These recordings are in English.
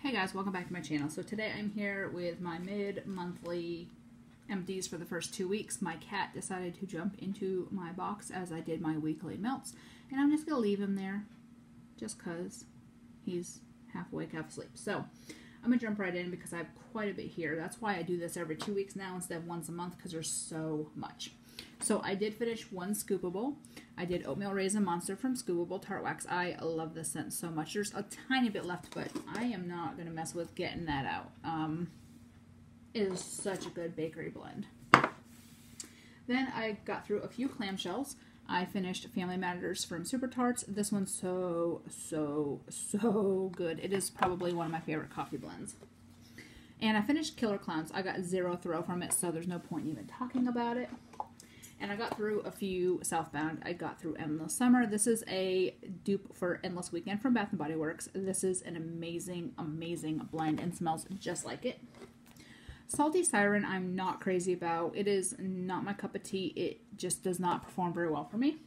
Hey guys, welcome back to my channel. So today I'm here with my mid-monthly empties for the first 2 weeks. My cat decided to jump into my box as I did my weekly melts, and I'm just going to leave him there just because he's half awake, half asleep. So I'm going to jump right in because I have quite a bit here. That's why I do this every 2 weeks now instead of once a month, because there's so much. So I did finish one Scoopable. I did Oatmeal Raisin Monster from Scoopable Tart Wax. I love this scent so much. There's a tiny bit left, but I am not going to mess with getting that out. It is such a good bakery blend. Then I got through a few clamshells. I finished Family Matters from Super Tarts. This one's so good. It is probably one of my favorite coffee blends. And I finished Killer Clowns. I got 0 throw from it, so there's no point even talking about it. And I got through a few Southbound. I got through Endless Summer. This is a dupe for Endless Weekend from Bath & Body Works. This is an amazing, amazing blend and smells just like it. Salty Siren, I'm not crazy about. It is not my cup of tea. It just does not perform very well for me.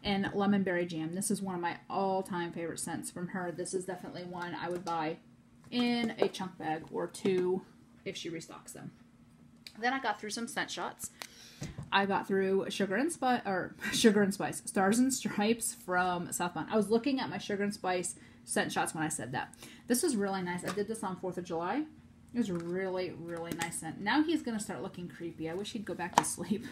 And Lemon Berry Jam. This is one of my all-time favorite scents from her. This is definitely one I would buy in a chunk bag or 2 if she restocks them. Then I got through some scent shots. I got through Sugar and Spice, Stars and Stripes from Southbound. I was looking at my Sugar and Spice scent shots when I said that. This was really nice. I did this on 4th of July. It was a really, really nice scent. Now he's going to start looking creepy. I wish he'd go back to sleep.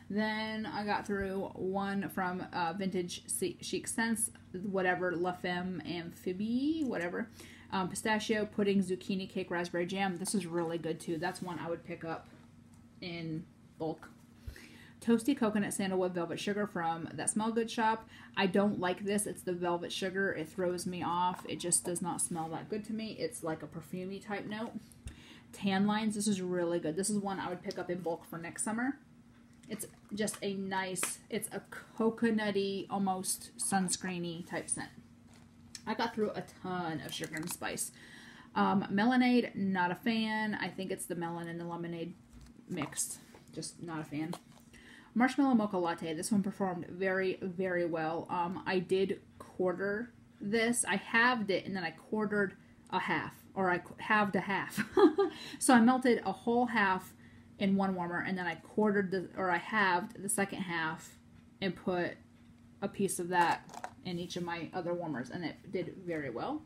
Then I got through one from Vintage Chic Scents, whatever, La Femme Amphibie, whatever. Pistachio Pudding Zucchini Cake Raspberry Jam. This is really good too. That's one I would pick up in bulk. Toasty Coconut Sandalwood Velvet Sugar from That Smell Good shop. I don't like this. It's the velvet sugar. It throws me off. It just does not smell that good to me. It's like a perfumey type note. Tan Lines. This is really good. This is one I would pick up in bulk for next summer. It's just a nice, it's a coconutty, almost sunscreeny type scent. I got through a ton of Sugar and Spice. Melonade, not a fan. I think it's the melon and the lemonade mixed. Just not a fan. Marshmallow Mocha Latte. This one performed very, very well. I did quarter this. I halved it and then I quartered a half. Or I halved a half. So I melted a whole half in one warmer and then I I halved the second half and put a piece of that in each of my other warmers, and it did very well.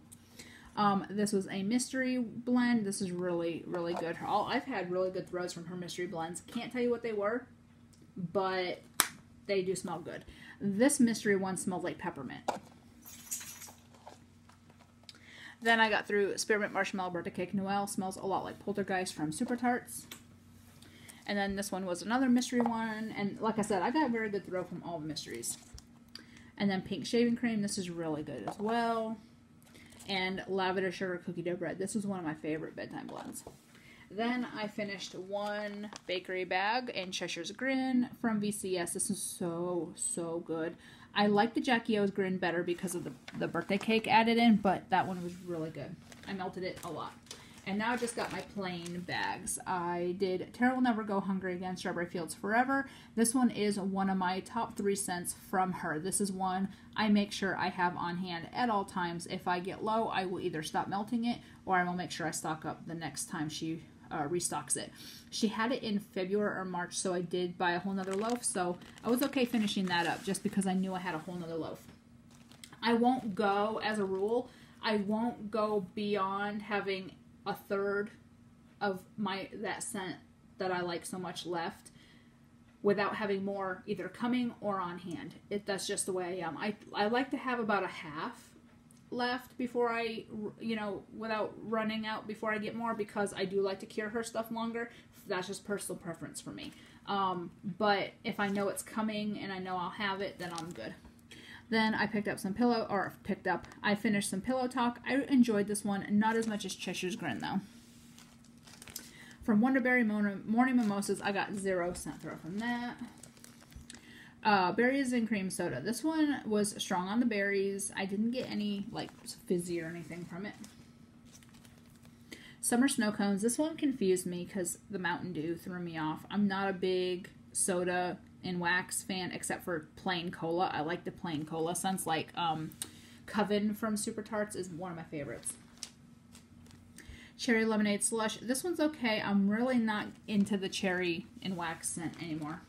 This was a mystery blend. This is really, really good. I've had really good throws from her mystery blends. Can't tell you what they were, but they do smell good. This mystery one smells like peppermint. Then I got through Spearmint Marshmallow Birthday Cake Noel. Smells a lot like Poltergeist from Super Tarts. And then this one was another mystery one. And like I said, I got a very good throw from all the mysteries. And then Pink Shaving Cream. This is really good as well. And Lavender Sugar Cookie Dough Bread. This was one of my favorite bedtime blends. Then I finished one bakery bag in Cheshire's Grin from VCS. This is so good. I like the Jackie O's Grin better because of the birthday cake added in, but that one was really good. I melted it a lot. And now I just got my plain bags. I did Tara Will Never Go Hungry Again, Strawberry Fields Forever. This one is one of my top 3 scents from her. This is one I make sure I have on hand at all times. If I get low, I will either stop melting it or I will make sure I stock up the next time she restocks it. She had it in February or March, so I did buy a whole nother loaf. So I was okay finishing that up just because I knew I had a whole nother loaf. I won't go, as a rule, I won't go beyond having a third of that scent that I like so much left without having more either coming or on hand. That's just the way I am. I like to have about a half left before I, without running out before I get more, because I do like to cure her stuff longer. That's just personal preference for me. But if I know it's coming and I know I'll have it, then I'm good. Then I picked up some I finished some Pillow Talk. I enjoyed this one, not as much as Cheshire's Grin though. From Wonderberry Morning Mimosas, I got 0 scent throw from that. Berries and Cream Soda. This one was strong on the berries. I didn't get any like fizzy or anything from it. Summer Snow Cones. This one confused me because the Mountain Dew threw me off. I'm not a big soda and wax fan except for plain cola. I like the plain cola scents, like Coven from Super Tarts is one of my favorites. Cherry Lemonade Slush. This one's okay. I'm really not into the cherry and wax scent anymore.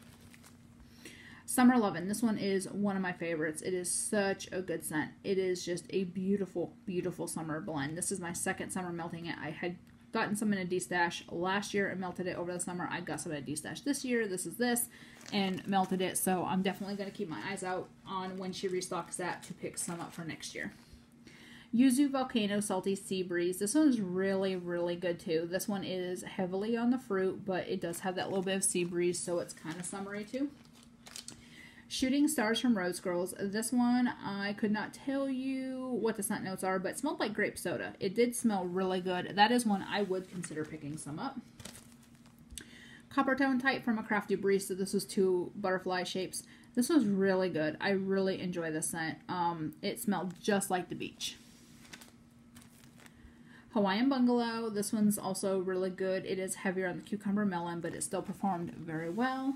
Summer Lovin'. This one is one of my favorites. It is such a good scent. It is just a beautiful, beautiful summer blend. This is my second summer melting it. I had gotten some in a D-stash last year and melted it over the summer. I got some in a D-stash this year. This is this. And melted it. So I'm definitely going to keep my eyes out on when she restocks that to pick some up for next year. Yuzu Volcano Salty Sea Breeze. This one is really, really good too. This one is heavily on the fruit, but it does have that little bit of sea breeze, so it's kind of summery too. Shooting Stars from Rose Girls. This one, I could not tell you what the scent notes are, but it smelled like grape soda. It did smell really good. That is one I would consider picking some up. Copper Tone Type from A Crafty Barista. This was 2 butterfly shapes. This was really good. I really enjoy this scent. It smelled just like the beach. Hawaiian Bungalow. This one's also really good. It is heavier on the cucumber melon, but it still performed very well.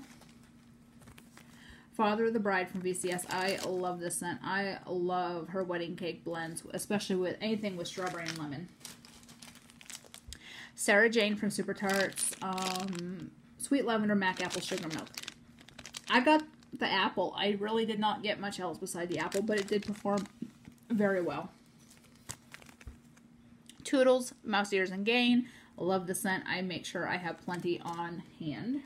Father of the Bride from VCS. I love this scent. I love her wedding cake blends, especially with anything with strawberry and lemon. Sarah Jane from Super Tarts. Sweet Lavender Mac Apple Sugar Milk. I got the apple. I really did not get much else beside the apple, but it did perform very well. Toodles, Mouse Ears and Gain. Love the scent. I make sure I have plenty on hand.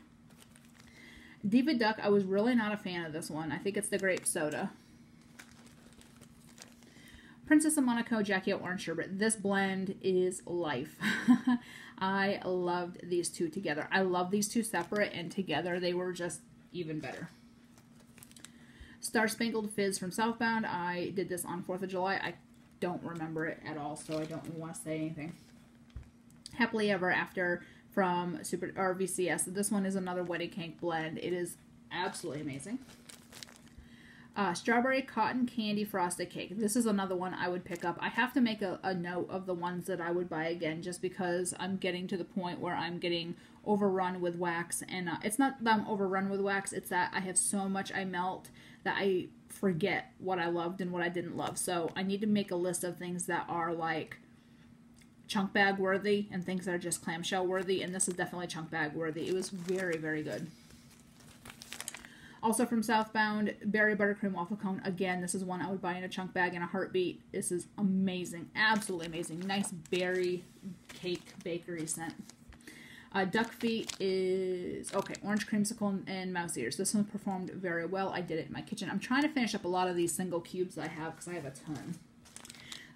Diva Duck, I was really not a fan of this one. I think it's the grape soda. Princess of Monaco Jackie O Orange Sherbet. This blend is life. I loved these two together. I love these two separate, and together they were just even better. Star Spangled Fizz from Southbound. I did this on 4th of July. I don't remember it at all, so I don't want to say anything. Happily Ever After from VCS. This one is another wedding cake blend. It is absolutely amazing. Strawberry Cotton Candy Frosted Cake. This is another one I would pick up. I have to make a note of the ones that I would buy again, just because I'm getting to the point where I'm getting overrun with wax. And it's not that I'm overrun with wax, it's that I have so much I melt that I forget what I loved and what I didn't love. So I need to make a list of things that are like chunk bag worthy and things that are just clamshell worthy, and this is definitely chunk bag worthy. It was very, very good. Also from Southbound, Berry Buttercream Waffle Cone. Again, this is one I would buy in a chunk bag in a heartbeat. This is amazing. Absolutely amazing. Nice berry cake bakery scent. Duck Feet is, okay, Orange Creamsicle and Mouse Ears. This one performed very well. I did it in my kitchen. I'm trying to finish up a lot of these single cubes I have because I have a ton.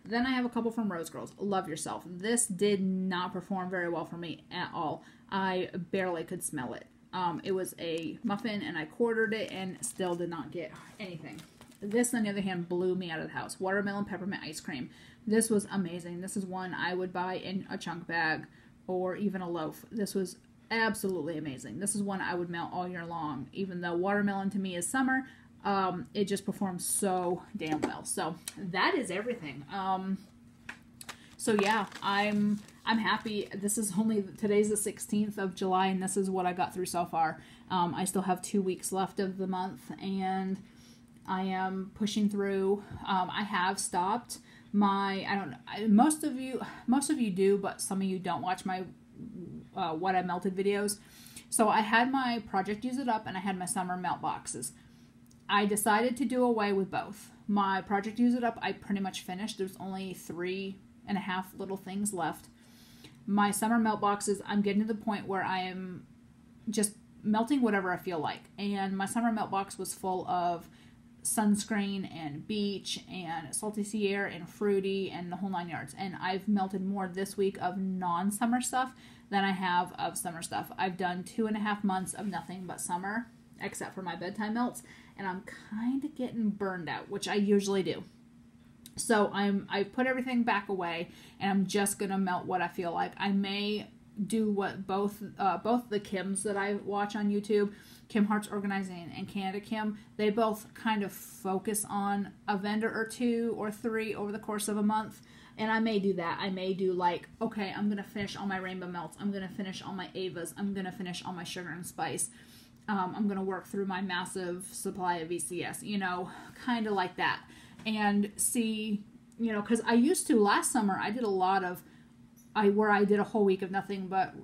Then I have a couple from Rose Girls. Love Yourself. This did not perform very well for me at all. I barely could smell it. It was a muffin and I quartered it and still did not get anything. This, on the other hand, blew me out of the house. Watermelon Peppermint Ice Cream. This was amazing. This is one I would buy in a chunk bag or even a loaf. This was absolutely amazing. This is one I would melt all year long. Even though watermelon to me is summer, it just performs so damn well. So that is everything. So yeah, I'm happy. This is only, today's the 16th of July, and this is what I got through so far. I still have 2 weeks left of the month, and I am pushing through. I have stopped my, most of you do, but some of you don't watch my what I melted videos. So I had my Project Use It Up and I had my summer melt boxes. I decided to do away with both. My Project Use It Up, I pretty much finished. There's only 3.5 little things left. My summer melt boxes, I'm getting to the point where I am just melting whatever I feel like. And my summer melt box was full of sunscreen and beach and salty sea air and fruity and the whole 9 yards. And I've melted more this week of non-summer stuff than I have of summer stuff. I've done 2.5 months of nothing but summer, except for my bedtime melts, and I'm kind of getting burned out, which I usually do. So I put everything back away, and I'm just gonna melt what I feel like. I may do what both the Kims that I watch on YouTube, Kim Hearts Organizing and Canada Kim, they both kind of focus on a vendor or 2 or 3 over the course of a month. And I may do that. I may do like, okay, I'm going to finish all my rainbow melts. I'm going to finish all my Avas. I'm going to finish all my sugar and spice. I'm going to work through my massive supply of VCS, you know, kind of like that. And see, you know, because I used to, last summer, I did a lot of where I did a whole week of nothing but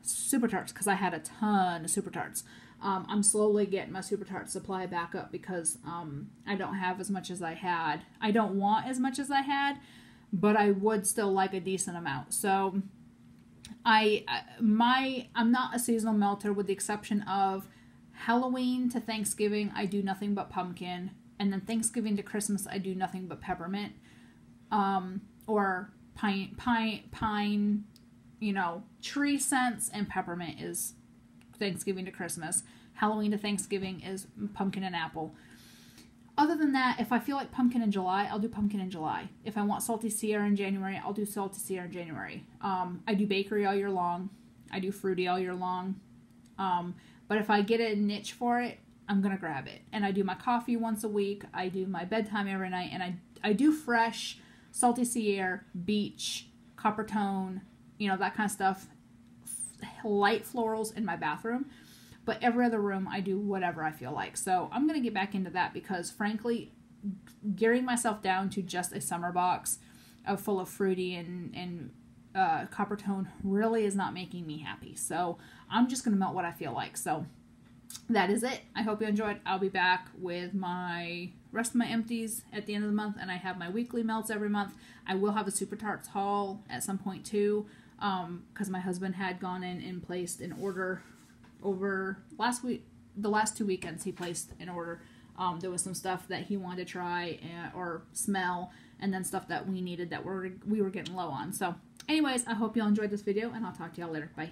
Super Tarts because I had a ton of Super Tarts. I'm slowly getting my Super Tart supply back up because I don't have as much as I had. I don't want as much as I had, but I would still like a decent amount. So I'm not a seasonal melter with the exception of Halloween to Thanksgiving. I do nothing but pumpkin, and then Thanksgiving to Christmas I do nothing but peppermint, or pine, tree scents, and peppermint is Thanksgiving to Christmas. Halloween to Thanksgiving is pumpkin and apple. Other than that, if I feel like pumpkin in July, I'll do pumpkin in July. If I want salty Sierra in January, I'll do salty Sierra in January. I do bakery all year long. I do fruity all year long. But if I get a niche for it, I'm going to grab it. And I do my coffee once a week. I do my bedtime every night. And I do fresh, salty Sierra, beach, copper tone, that kind of stuff. Light florals in my bathroom. But every other room, I do whatever I feel like. So I'm going to get back into that because, frankly, gearing myself down to just a summer box full of fruity and copper tone really is not making me happy. So I'm just going to melt what I feel like. So that is it. I hope you enjoyed. I'll be back with my rest of my empties at the end of the month, and I have my weekly melts every month. I will have a Super Tarts haul at some point too, because my husband had gone in and placed an order over the last 2 weekends. He placed an order. There was some stuff that he wanted to try or smell, and then stuff that we needed that we were getting low on. So anyways, I hope y'all enjoyed this video, and I'll talk to y'all later. Bye.